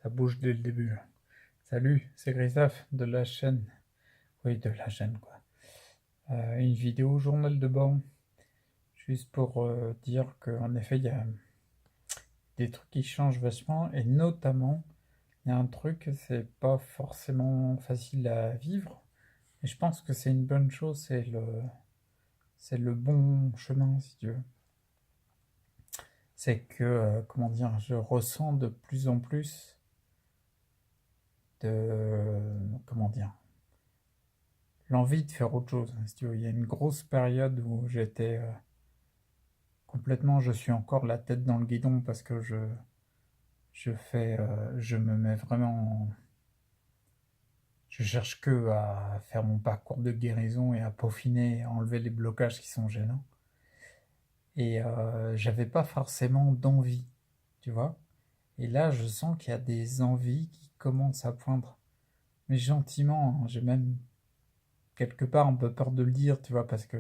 Ça bouge dès le début. Salut, c'est Christophe de la chaîne. Oui, de la chaîne quoi. Une vidéo journal de bord. Juste pour dire qu'en effet, il y a des trucs qui changent vachement. Et notamment, il y a un truc, c'est pas forcément facile à vivre. Et je pense que c'est une bonne chose, c'est le bon chemin, si tu veux. C'est que, comment dire, je ressens de plus en plus comment dire, l'envie de faire autre chose. Si tu veux. Il y a une grosse période où j'étais complètement, je suis encore la tête dans le guidon parce que je me mets vraiment, je cherche que à faire mon parcours de guérison et à peaufiner, à enlever les blocages qui sont gênants. Et j'avais pas forcément d'envie, tu vois. Et là, je sens qu'il y a des envies qui commencent à poindre, mais gentiment, hein. J'ai même quelque part un peu peur de le dire, tu vois, parce que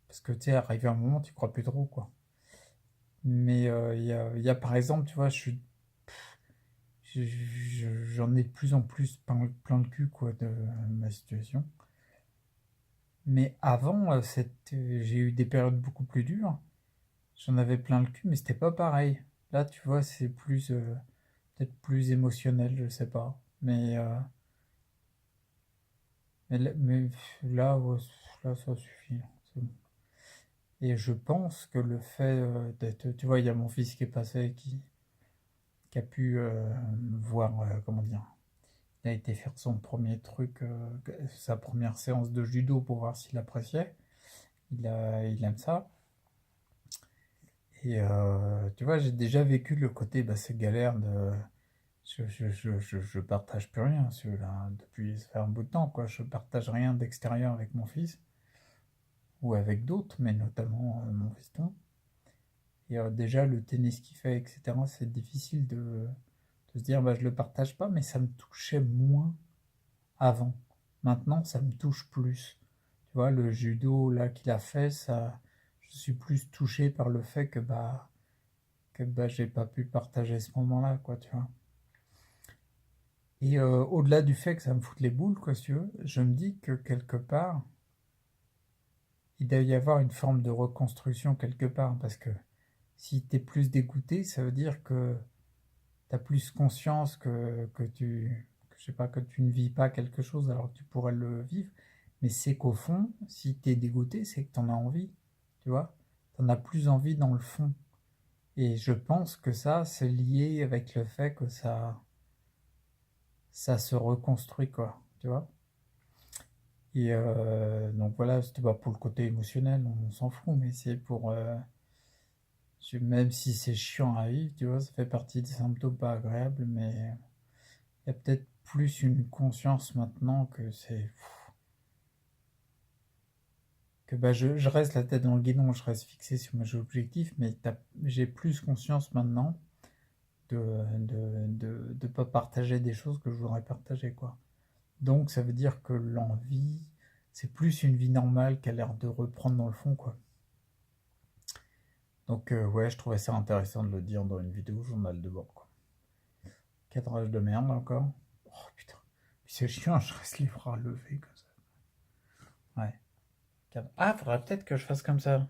tu sais, arrivé un moment, tu crois plus trop, quoi. Mais il y a par exemple, tu vois, j'en ai de plus en plus plein le cul, quoi, de ma situation. Mais avant, j'ai eu des périodes beaucoup plus dures. J'en avais plein le cul, mais c'était pas pareil. Là, tu vois, c'est plus, peut-être plus émotionnel, je sais pas. Mais là, ouais, là, ça suffit, hein, c'est bon. Et je pense que le fait d'être, tu vois, il y a mon fils qui est passé, qui a pu voir, comment dire, il a été faire son premier truc, sa première séance de judo pour voir s'il appréciait. Il aime ça. Et tu vois, j'ai déjà vécu le côté, bah, c'est galère de. Je partage plus rien, celui-là, depuis ça fait un bout de temps, quoi. Je partage rien d'extérieur avec mon fils, ou avec d'autres, mais notamment mon fiston. Et déjà, le tennis qu'il fait, etc., c'est difficile de se dire, bah, je le partage pas, mais ça me touchait moins avant. Maintenant, ça me touche plus. Tu vois, le judo là qu'il a fait, ça, je suis plus touché par le fait que j'ai pas pu partager ce moment-là, quoi, tu vois. Et au-delà du fait que ça me foute les boules, quoi, si tu veux, je me dis que quelque part, il doit y avoir une forme de reconstruction quelque part, parce que si t'es plus dégoûté, ça veut dire que t'as plus conscience je sais pas, que tu ne vis pas quelque chose alors que tu pourrais le vivre. Mais c'est qu'au fond, si t'es dégoûté, c'est que t'en as envie, tu vois. T'en as plus envie dans le fond. Et je pense que ça, c'est lié avec le fait que ça se reconstruit, quoi, tu vois. Et donc voilà, c'était pas pour le côté émotionnel, on s'en fout, mais c'est pour, même si c'est chiant à vivre, tu vois, ça fait partie des symptômes pas agréables, mais il y a peut-être plus une conscience maintenant que que bah, je reste la tête dans le guidon, je reste fixé sur mes objectifs, mais j'ai plus conscience maintenant de pas partager des choses que je voudrais partager, quoi. Donc ça veut dire que l'envie, c'est plus une vie normale qui a l'air de reprendre dans le fond, quoi. Donc ouais, je trouvais ça intéressant de le dire dans une vidéo journal de bord, quoi. Cadrage de merde encore. Oh putain. Puis c'est chiant, je reste les bras levés comme ça. Ouais. Ah, faudrait peut-être que je fasse comme ça.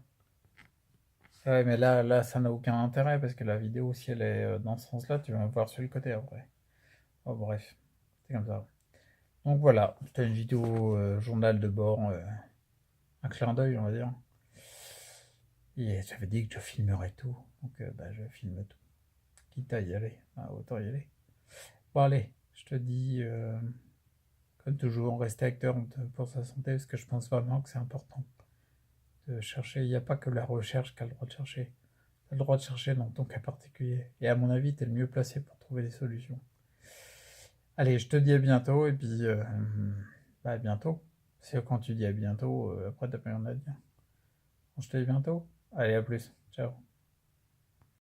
Ouais, mais là, ça n'a aucun intérêt parce que la vidéo, si elle est dans ce sens-là, tu vas me voir sur le côté après. Oh, bref, c'est comme ça. Donc voilà, c'était une vidéo journal de bord, un clin d'œil, on va dire. Et j'avais dit que je filmerais tout, donc bah, je filme tout. Quitte à y aller, bah, autant y aller. Bon, allez, je te dis, comme toujours, rester acteur pour sa santé parce que je pense vraiment que c'est important de chercher. Il n'y a pas que la recherche qui a le droit de chercher. Tu as le droit de chercher dans ton cas particulier. Et à mon avis, tu es le mieux placé pour trouver des solutions. Allez, je te dis à bientôt et puis bah, à bientôt. Parce que quand tu dis à bientôt, après t'as plus rien à dire. Bon, je te dis bientôt. Allez, à plus. Ciao.